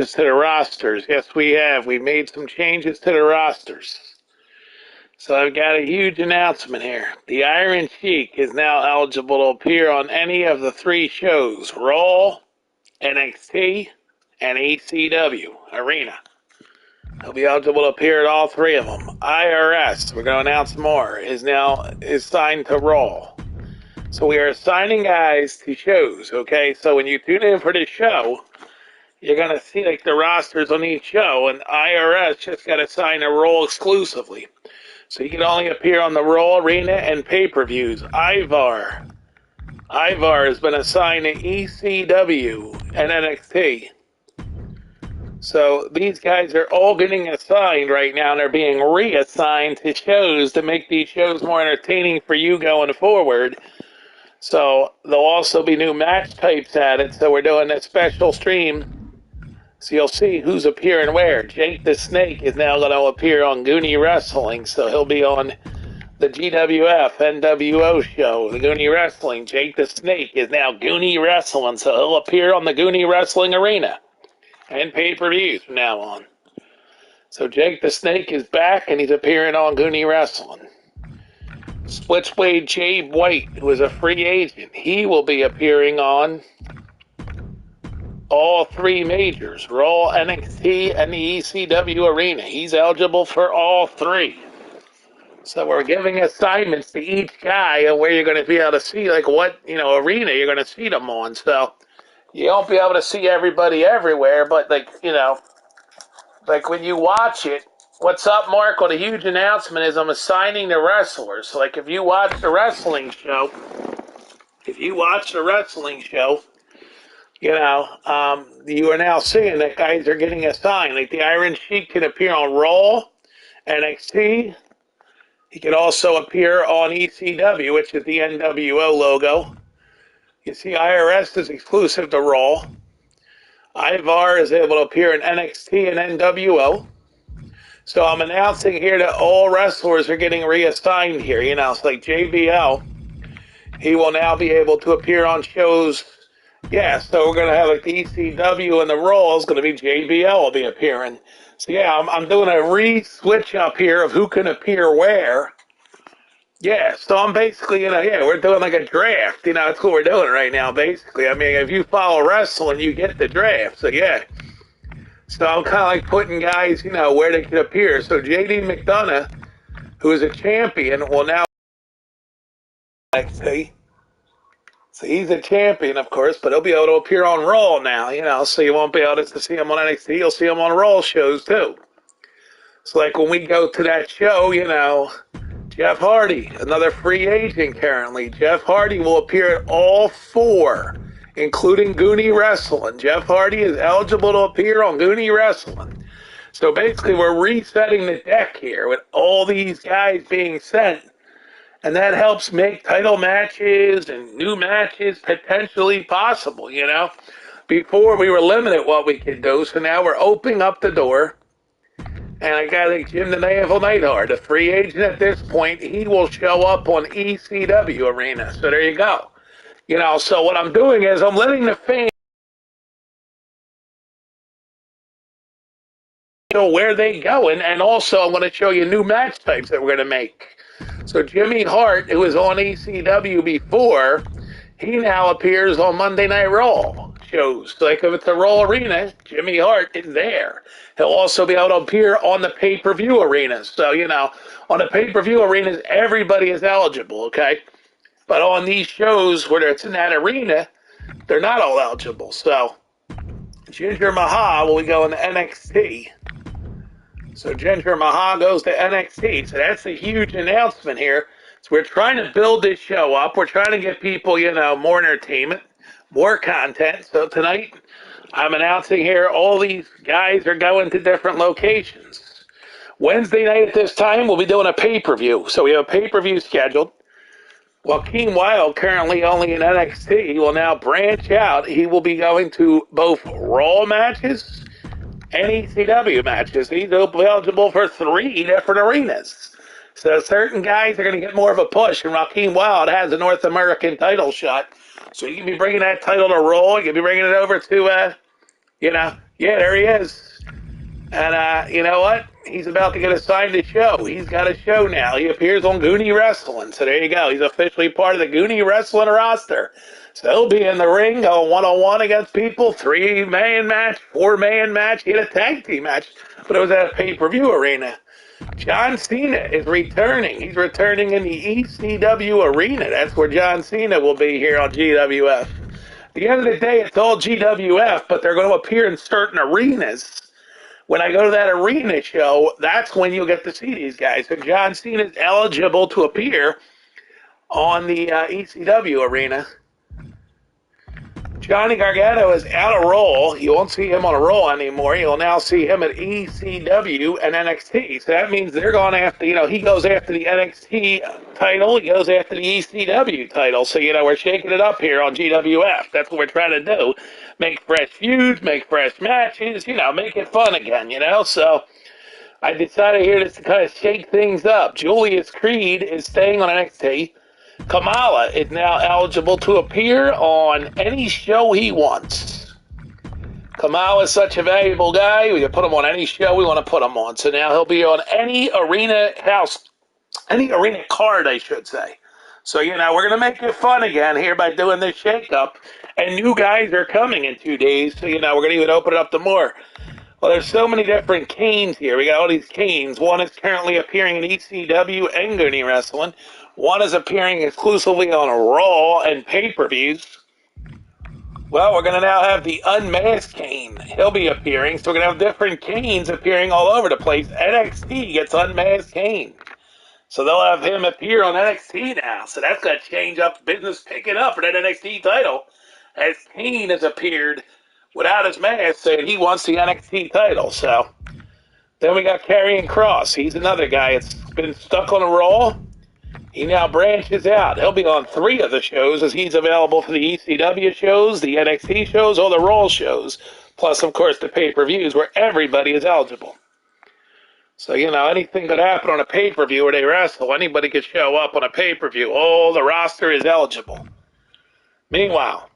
to the rosters. Yes, we have. We made some changes to the rosters. So I've got a huge announcement here. The Iron Sheik is now eligible to appear on any of the 3 shows, Raw, NXT, and ECW Arena. He'll be eligible to appear at all 3 of them. IRS, we're going to announce more, is signed to Raw. So we are assigning guys to shows, okay? So when you tune in for this show, you're going to see like the rosters on each show, and IRS just got assigned to Raw exclusively. So you can only appear on the Raw Arena and pay-per-views. Ivar has been assigned to ECW and NXT. So these guys are all getting assigned right now, and they're being reassigned to shows to make these shows more entertaining for you going forward. So there'll also be new match types added, so we're doing a special stream. So you'll see who's appearing where. Jake the Snake is now going to appear on Goonie Wrestling, so he'll be on the GWF NWO show, the Goonie Wrestling. Jake the Snake is now Goonie Wrestling, so he'll appear on the Goonie Wrestling Arena and pay-per-views from now on. So Jake the Snake is back, and he's appearing on Goonie Wrestling. Switchblade Jay White, who is a free agent, he will be appearing on all 3 majors, Raw, NXT, and the ECW Arena. He's eligible for all 3. So we're giving assignments to each guy and where you're going to be able to see, like, what, arena you're going to see them on. So you won't be able to see everybody everywhere, but, like when you watch it, what's up, Mark? What a huge announcement is I'm assigning the wrestlers. So, like, if you watch the wrestling show, you are now seeing that guys are getting assigned. Like the Iron Sheik can appear on Raw, NXT. He can also appear on ECW, which is the NWO logo. You see, IRS is exclusive to Raw. Ivar is able to appear in NXT and NWO. So I'm announcing here that all wrestlers are getting reassigned here. It's like JBL. He will now be able to appear on shows. Yeah, so we're going to have like the ECW and the Raw is going to be JBL will be appearing. So yeah, I'm doing a re-switch up here of who can appear where. Yeah, so I'm basically, we're doing like a draft. That's what we're doing right now, basically. I mean, if you follow wrestling, you get the draft. So yeah. So I'm kind of like putting guys, where they can appear. So JD McDonough, who is a champion, will now NXT. So he's a champion, of course, but he'll be able to appear on Raw now, so you won't be able to see him on NXT. You'll see him on Raw shows, too. So, like, when we go to that show, Jeff Hardy, another free agent currently. Jeff Hardy will appear at all 4, including Goonie Wrestling. Jeff Hardy is eligible to appear on Goonie Wrestling. So, basically, we're resetting the deck here with all these guys being sent. And that helps make title matches and new matches potentially possible, Before we were limited what we could do, so now we're opening up the door. And I got like Jim the Naval Neidhart, a free agent at this point. He will show up on ECW Arena. So there you go. So what I'm doing is I'm letting the fans know where they go. And also I'm going to show you new match types that we're going to make. So Jimmy Hart, who was on ECW before, he now appears on Monday Night Raw shows. So like if it's a Raw Arena, Jimmy Hart is there. He'll also be able to appear on the pay-per-view arenas. So, on the pay-per-view arenas, everybody is eligible, okay? But on these shows where it's in that arena, they're not all eligible. So Jinder Mahal will be going to NXT. So Jinder Mahal goes to NXT. So that's a huge announcement here. So we're trying to build this show up. We're trying to get people, more entertainment, more content. So tonight, I'm announcing here all these guys are going to different locations. Wednesday night at this time, we'll be doing a pay-per-view. So we have a pay-per-view scheduled. Joaquin Wilde, currently only in NXT, will now branch out. He will be going to both Raw matches and ECW matches. He's eligible for 3 different arenas. So certain guys are going to get more of a push, and Joaquin Wilde has a North American title shot. So you can be bringing that title to Raw. You can be bringing it over to Yeah, there he is. And you know what? He's about to get assigned a show. He's got a show now. He appears on Goonie Wrestling. So there you go. He's officially part of the Goonie Wrestling roster. So he'll be in the ring going one-on-one against people. 3-man match, 4-man match. He had a tag team match, but it was at a pay-per-view arena. John Cena is returning. He's returning in the ECW arena. That's where John Cena will be here on GWF. At the end of the day, it's all GWF, but they're going to appear in certain arenas. When I go to that arena show, that's when you'll get to see these guys. So John Cena is eligible to appear on the ECW arena. Johnny Gargano is out of Raw. You won't see him on a Raw anymore. You'll now see him at ECW and NXT. So that means they're going after, he goes after the NXT title. He goes after the ECW title. So, we're shaking it up here on GWF. That's what we're trying to do. Make fresh feuds, make fresh matches, make it fun again, So I decided here to kind of shake things up. Julius Creed is staying on NXT. Kamala is now eligible to appear on any show he wants. Kamala is such a valuable guy. We can put him on any show we want to put him on. So now he'll be on any arena card, I should say. So, we're going to make it fun again here by doing this shake-up. And new guys are coming in 2 days. So, we're going to even open it up to more. Well, there's so many different Kanes here. We got all these Kanes. One is currently appearing in ECW and Goonie Wrestling. One is appearing exclusively on Raw and pay-per-views. Well, we're going to now have the Unmasked Kane. He'll be appearing, so we're going to have different Kanes appearing all over the place. NXT gets Unmasked Kane. So they'll have him appear on NXT now. So that's going to change up business picking up for that NXT title. As Kane has appeared without his mask saying he wants the NXT title. So then we got Karrion Kross. He's another guy that's been stuck on a Raw. He now branches out. He'll be on 3 of the shows as he's available for the ECW shows, the NXT shows, or the Raw shows. Plus, of course, the pay-per-views where everybody is eligible. So, anything could happen on a pay-per-view where they wrestle. Anybody could show up on a pay-per-view. Oh, the roster is eligible. Meanwhile,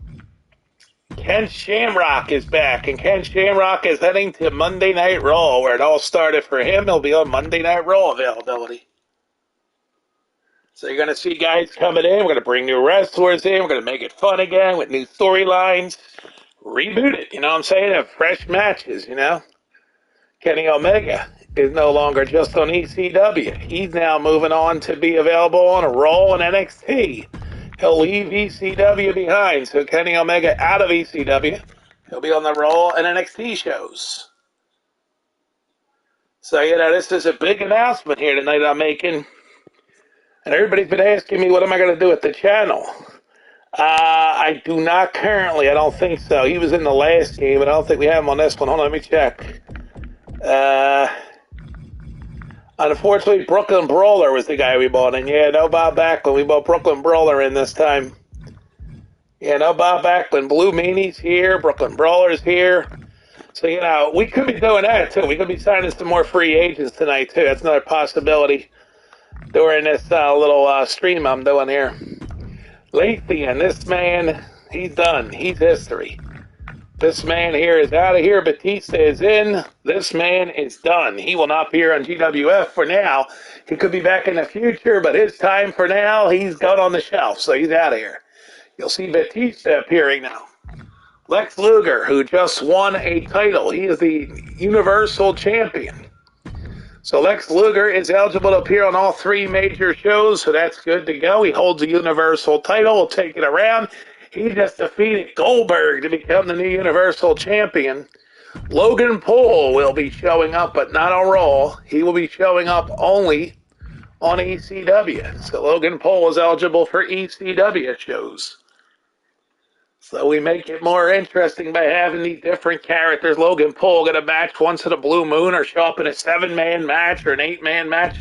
Ken Shamrock is back, and Ken Shamrock is heading to Monday Night Raw, where it all started for him. He'll be on Monday Night Raw availability. So you're going to see guys coming in. We're going to bring new wrestlers in. We're going to make it fun again with new storylines. Reboot it, you know what I'm saying? Have fresh matches, Kenny Omega is no longer just on ECW. He's now moving on to be available on a Raw and NXT. He'll leave ECW behind. So Kenny Omega out of ECW. He'll be on the Raw and NXT shows. So, this is a big announcement here tonight I'm making. And everybody's been asking me, what am I going to do with the channel? I do not currently. I don't think so. He was in the last game, but I don't think we have him on this one. Hold on, let me check. Unfortunately, Brooklyn Brawler was the guy we bought. And no Bob Backlund. We bought Brooklyn Brawler in this time. No Bob Backlund. Blue Meanie's here. Brooklyn Brawler's here. So, we could be doing that, too. We could be signing some more free agents tonight, too. That's another possibility during this little stream I'm doing here. Lathian, this man, he's done. He's history. This man here is out of here. Batista is in. This man is done. He will not appear on GWF for now. He could be back in the future, but his time for now, he's gone on the shelf, so he's out of here. You'll see Batista appearing now. Lex Luger, who just won a title. He is the Universal Champion. So Lex Luger is eligible to appear on all 3 major shows, so that's good to go. He holds the Universal title. We'll take it around. He just defeated Goldberg to become the new Universal Champion. Logan Paul will be showing up, but not on Raw. He will be showing up only on ECW. So Logan Paul is eligible for ECW shows. So we make it more interesting by having these different characters. Logan Paul get a match once in a blue moon or show up in a 7-man match or an 8-man match.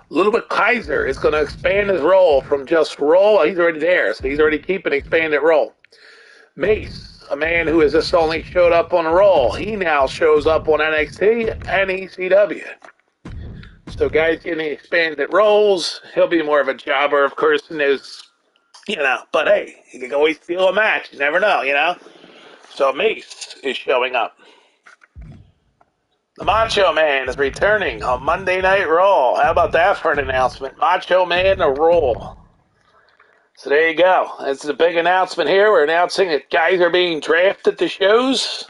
Ludwig Kaiser is going to expand his role from just Raw. He's already there, so he's already keeping an expanded role. Mace, a man who has just only showed up on Raw, he now shows up on NXT and ECW. So guys getting expanded roles. He'll be more of a jobber, of course, in his... but hey, he can always steal a match. You never know, So Mace is showing up. The Macho Man is returning on Monday Night Raw. How about that for an announcement? Macho Man to Raw. So there you go. This is a big announcement here. We're announcing that guys are being drafted to shows.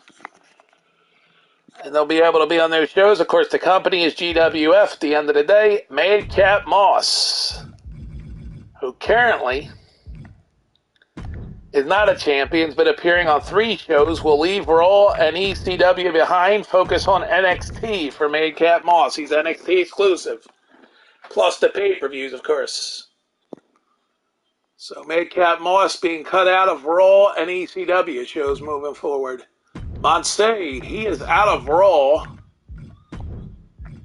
And they'll be able to be on those shows. Of course, the company is GWF at the end of the day. Madcap Moss, who currently is not a champion, has been appearing on 3 shows, will leave Raw and ECW behind, focus on NXT for Madcap Moss. He's NXT exclusive, plus the pay-per-views, of course. So Madcap Moss being cut out of Raw and ECW shows moving forward. Monstay, he is out of Raw.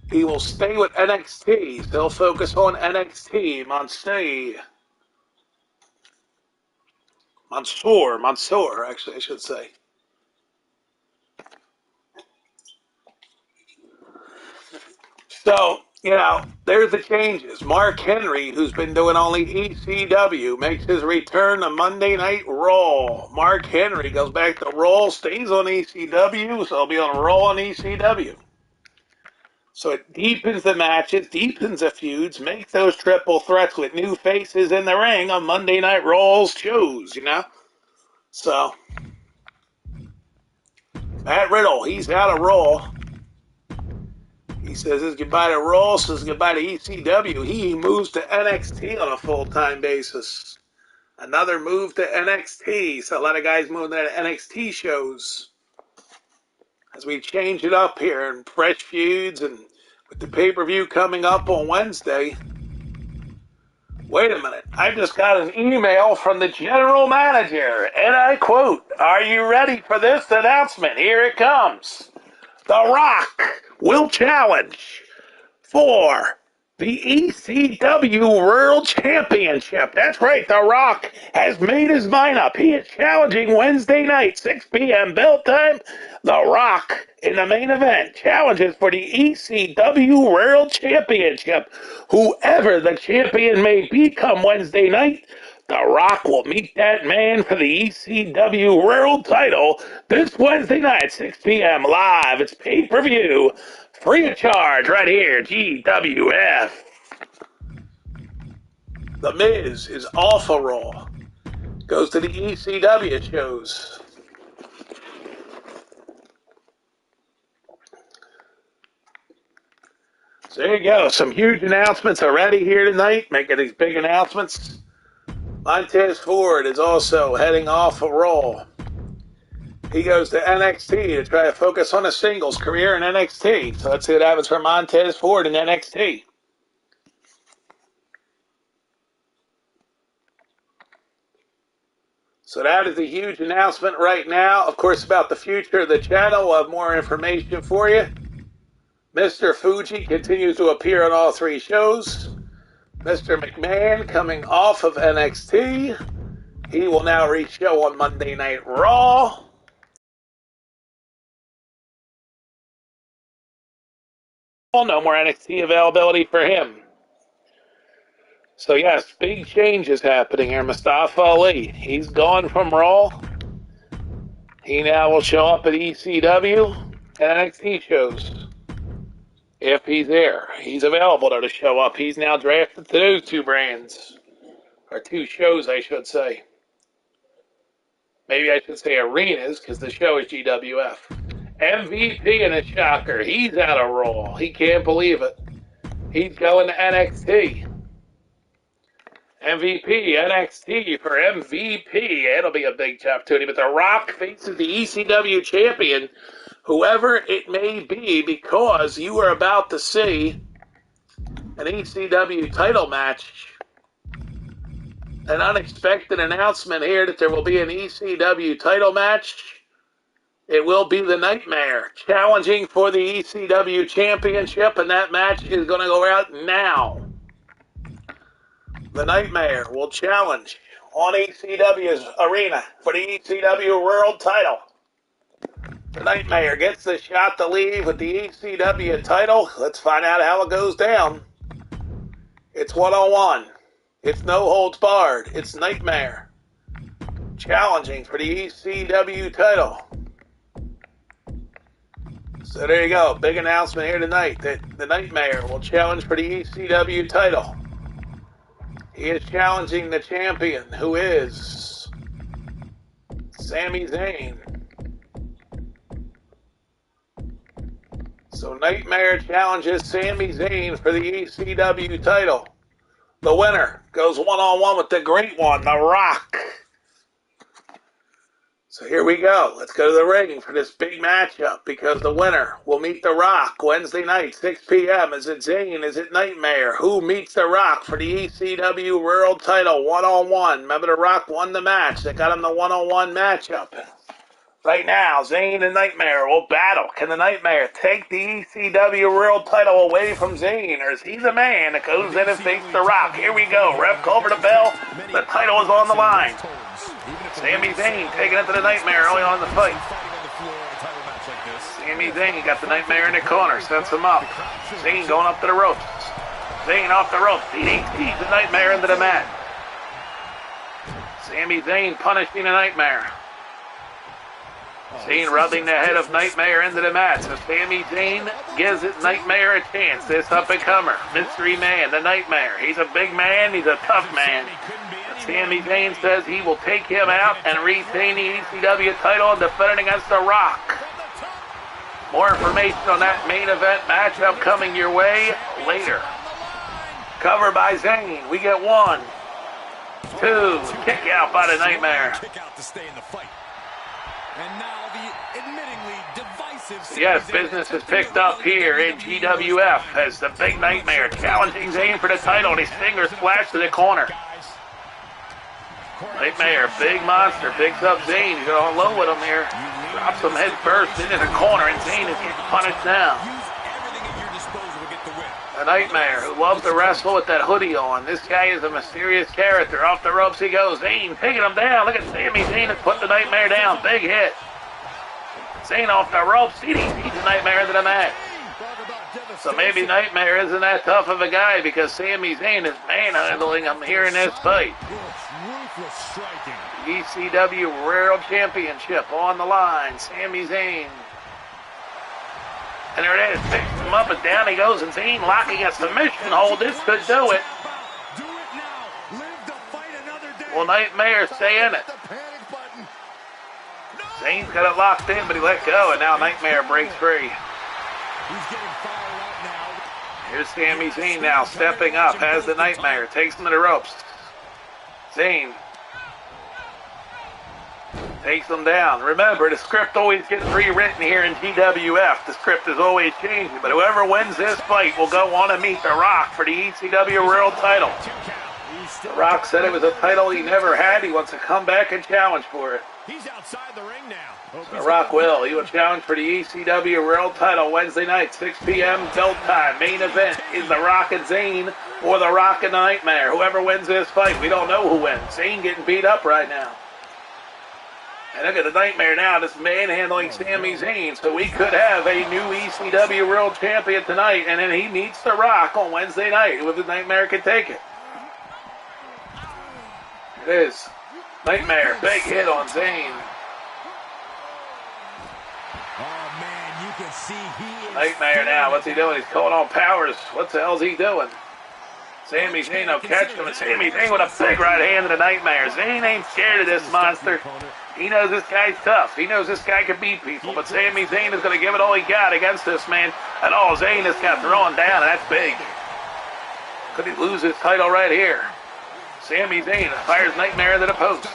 He will stay with NXT. They'll focus on NXT. Mansoor, actually, I should say. So, there's the changes. Mark Henry, who's been doing only ECW, makes his return to Monday Night Raw. Mark Henry goes back to Raw, stays on ECW, so he'll be on Raw and ECW. So it deepens the matches, deepens the feuds, makes those triple threats with new faces in the ring on Monday Night Raw's shows, So, Matt Riddle, he's out of Raw. He says his goodbye to Raw, says goodbye to ECW. He moves to NXT on a full-time basis. Another move to NXT. So a lot of guys moving to NXT shows. As we change it up here and fresh feuds and with the pay-per-view coming up on Wednesday. Wait a minute. I just got an email from the general manager, and I quote, "Are you ready for this announcement? Here it comes. The Rock will challenge for the ECW World Championship." That's right, The Rock has made his mind up. He is challenging Wednesday night, 6 p.m. bell time. The Rock, in the main event, challenges for the ECW World Championship. Whoever the champion may be come Wednesday night, The Rock will meet that man for the ECW World title this Wednesday night, 6 p.m. live. It's pay-per-view. Free of charge right here, GWF. The Miz is off of Raw. Goes to the ECW shows. So there you go. Some huge announcements already here tonight, making these big announcements. Montez Ford is also heading off of Raw. He goes to NXT to try to focus on a singles career in NXT. So let's see what happens for Montez Ford in NXT. So that is a huge announcement right now. Of course, about the future of the channel, we'll have more information for you. Mr. Fuji continues to appear on all 3 shows. Mr. McMahon coming off of NXT. He will now re-show on Monday Night Raw. No more NXT availability for him. So yes, big changes happening here. Mustafa Ali, he's gone from Raw. He now will show up at ECW and NXT shows. If he's there, he's available to show up. He's now drafted to those 2 brands. Or 2 shows, I should say. Maybe I should say arenas, because the show is GWF. MVP in a shocker. He's out of Raw. He can't believe it. He's going to NXT. MVP, NXT for MVP. It'll be a big opportunity. But The Rock faces the ECW champion, whoever it may be, because you are about to see an ECW title match. An unexpected announcement here that there will be an ECW title match. It will be the Nightmare challenging for the ECW championship, and that match is going to go out now. The Nightmare will challenge on ECW's arena for the ECW World title. The Nightmare gets the shot to leave with the ECW title. Let's find out how it goes down. It's one-on-one. It's no holds barred. It's Nightmare challenging for the ECW title. So there you go. Big announcement here tonight that the Nightmare will challenge for the ECW title. He is challenging the champion, who is Sami Zayn. So Nightmare challenges Sami Zayn for the ECW title. The winner goes one-on-one with the great one, The Rock. So here we go. Let's go to the ring for this big matchup because the winner will meet The Rock Wednesday night, 6 p.m. Is it Zayn? Is it Nightmare? Who meets The Rock for the ECW World title one-on-one? Remember, The Rock won the match. They got him the one-on-one matchup. Right now, Zayn and Nightmare will battle. Can the Nightmare take the ECW World title away from Zayn, or is he the man that goes in and faces The Rock? Here we go. Ref call for the bell. The title is on the line. Sami Zayn taking it to the Nightmare early on in the fight. Sami Zayn got the Nightmare in the corner, sets him up. Zayn going up to the ropes. Zayn off the ropes. He feeds the Nightmare into the mat. Sami Zayn punishing the Nightmare. Zayn rubbing the head of Nightmare into the mat. So Sami Zayn gives it Nightmare a chance. This up-and-comer, mystery man, the Nightmare. He's a big man. He's a tough man. Sami Zayn says he will take him out and retain the ECW title and defend it against The Rock. More information on that main event matchup coming your way later. Cover by Zayn. We get 1, 2, kick out by the Nightmare. Kick out to stay in the fight. And now the admittingly divisive... Yes, business is picked up here in GWF as the big Nightmare challenging Zayn for the title, and his fingers flash to the corner. Nightmare, big monster, picks up Zayn. He's going low with him here. Drops him head first into the corner, and Zayn is getting punished now. The Nightmare, who loves to wrestle with that hoodie on. This guy is a mysterious character. Off the ropes he goes. Zayn taking him down. Look at Sami Zayn has put the Nightmare down. Big hit. Zayn off the ropes. He feeds the Nightmare into the mat. So maybe Nightmare isn't that tough of a guy because Sami Zayn is manhandling him here in this fight. ECW World Championship on the line. Sami Zayn. And there it is. Picks him up and down he goes. And Zayn locking a submission hold. This could do it. Will Nightmare stay in it? Zayn's got it locked in, but he let go. And now Nightmare breaks free. Here's Sami Zayn now stepping up. Has the Nightmare. Takes him to the ropes. Zayn takes him down. Remember, the script always gets rewritten here in GWF. The script is always changing. But whoever wins this fight will go on to meet The Rock for the ECW World title. The Rock said it was a title he never had. He wants to come back and challenge for it. He's outside the ring now. The Rock will. He will challenge for the ECW World title Wednesday night, 6 p.m. belt time. Main event is The Rock and Zayn or The Rock and the Nightmare. Whoever wins this fight, we don't know who wins. Zayn getting beat up right now. And look at the Nightmare now, just manhandling Sami Zayn. So we could have a new ECW World Champion tonight, and then he meets The Rock on Wednesday night. If the Nightmare can take it. It is. Nightmare, big hit on Zayn. Oh man, you can see he is... Nightmare now, what's he doing? He's calling on powers. What the hell's he doing? Sami Zayn will catch him, and Sami Zayn with a big right hand to the Nightmare. Zayn ain't scared of this monster. He knows this guy's tough. He knows this guy can beat people, but Sami Zayn is going to give it all he got against this man. And all Zayn is kind of throwing down, and that's big. Could he lose his title right here? Sami Zayn fires Nightmare into the post.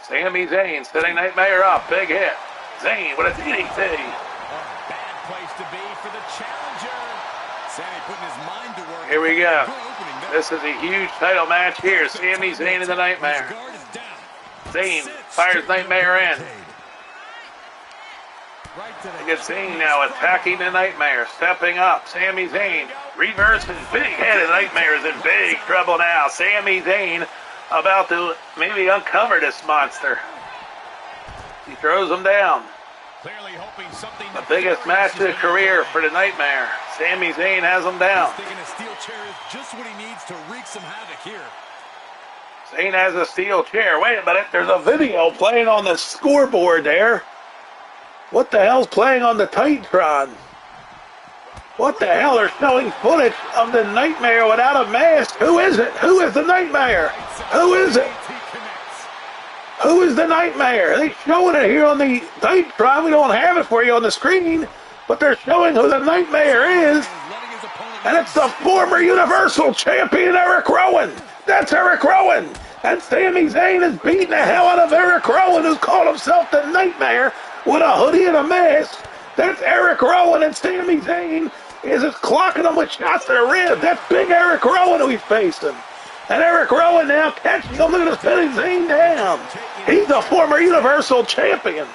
Sami Zayn setting Nightmare up. Big hit. Zayn with a DDT. Bad place to be for the challenger. Sami putting his mind to work. Here we go. This is a huge title match here. Sami Zayn and the Nightmare. Zayn fires Nightmare in. Look at Zayn now attacking the Nightmare. Stepping up. Sami Zayn reversing. Big head of Nightmare is in big trouble now. Sami Zayn about to maybe uncover this monster. He throws him down. The biggest match of the career for the Nightmare. Sami Zayn has him down. Zayn has a steel chair. Wait a minute, there's a video playing on the scoreboard there. What the hell's playing on the Titantron? What the hell? They're showing footage of the Nightmare without a mask. Who is it? Who is the Nightmare? Who is it? Who is the Nightmare? They're showing it here on the Titantron. We don't have it for you on the screen, but they're showing who the Nightmare is. And it's the former Universal Champion, Eric Rowan. That's Eric Rowan. And Sami Zayn is beating the hell out of Eric Rowan, who's called himself the Nightmare, with a hoodie and a mask. That's Eric Rowan, and Sami Zayn is just clocking him with shots to the rib. That's big Eric Rowan who he's facing. And Eric Rowan now catching him. Look at his pinning Zayn down. He's a former Universal Champion.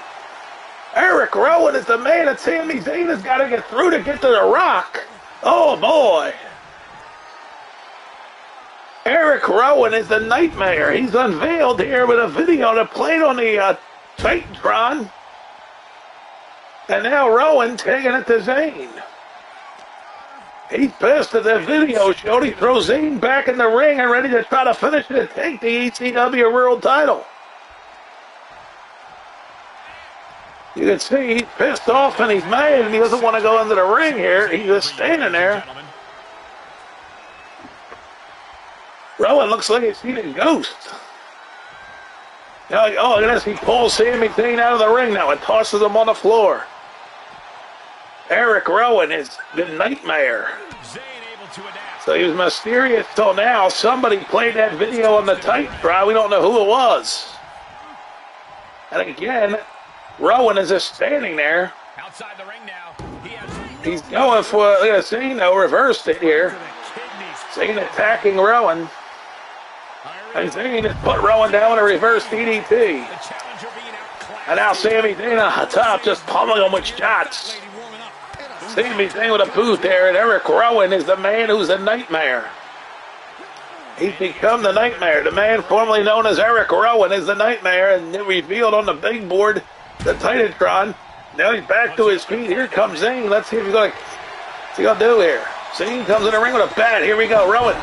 Eric Rowan is the man that Sami Zayn has got to get through to get to the Rock. Oh, boy. Eric Rowan is the Nightmare. He's unveiled here with a video that played on the Titantron. And now Rowan taking it to Zayn. He's pissed at the video showed. He throws Zayn back in the ring and ready to try to finish it and take the ECW World title. You can see he's pissed off and he's mad and he doesn't want to go into the ring here. He's just standing there. Rowan looks like he's seen a ghost. Oh, look at this. He pulls Sami Zayn out of the ring now and tosses him on the floor. Eric Rowan is the Nightmare. So he was mysterious till now. Somebody played that video on the Titantron. We don't know who it was. And again, Rowan is just standing there. Outside the ring now. He's going for, look at Zayn, reversed it here. Zayn attacking Rowan. And Zayn has put Rowan down with a reverse DDT. And now Sami Zayn on top just pummeling him with shots. Sami Zayn with a boot there, and Eric Rowan is the man who's a Nightmare. He's become the Nightmare. The man formerly known as Eric Rowan is the Nightmare, and it revealed on the big board, the Titantron. Now he's back to his feet. Here comes Zayn. Let's see if he's going to do here. Zayn comes in the ring with a bat. Here we go. Rowan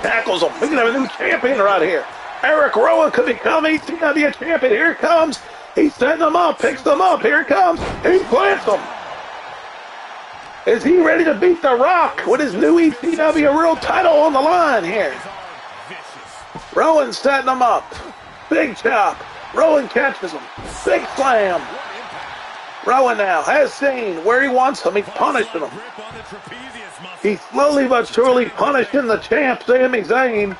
tackles him. We can have a new champion right here. Eric Rowan could become ECW champion. Here it comes. He's setting him up. Picks them up. Here it comes. He plants them. Is he ready to beat The Rock with his new ECW World title on the line here? Rowan setting him up. Big chop. Rowan catches him. Big slam. Rowan now has Zayn where he wants him. He's punishing him. He's slowly but surely punishing the champ, Sami Zayn.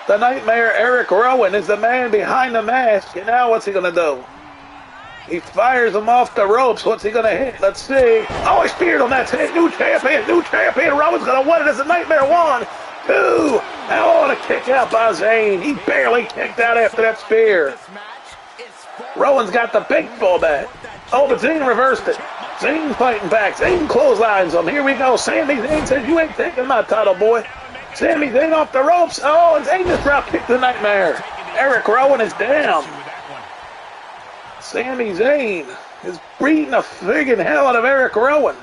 The Nightmare Eric Rowan is the man behind the mask. And now what's he going to do? He fires him off the ropes. What's he going to hit? Let's see. Oh, he speared him. That's it. New champion. New champion. Rowan's going to win it as the Nightmare. 1, 2. Now on a kick out by Zayn. He barely kicked out after that spear. Rowan's got the big fullback. Oh, but Zayn reversed it. Zayn fighting back. Zayn clotheslines him. Here we go. Sami Zayn says, you ain't taking my title, boy. Sami Zayn off the ropes. Oh, and Zayn just drop kicked the Nightmare. Eric Rowan is down. Sami Zayn is beating the friggin' hell out of Eric Rowan.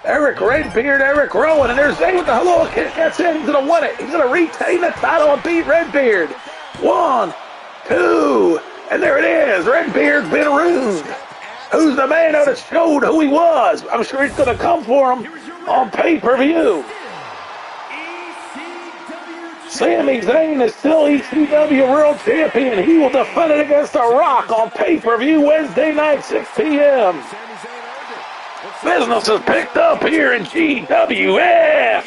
Eric Redbeard, Eric Rowan, and there's Zayn with the hello kick. That's it. He's going to win it. He's going to retain the title and beat Redbeard. 1, 2, and there it is. Redbeard's been ruined. Who's the man that showed who he was? I'm sure he's going to come for him on pay-per-view. Sami Zayn is still ECW World Champion. He will defend it against The Rock on pay-per-view Wednesday night, 6 p.m. Business is picked up here in GWF.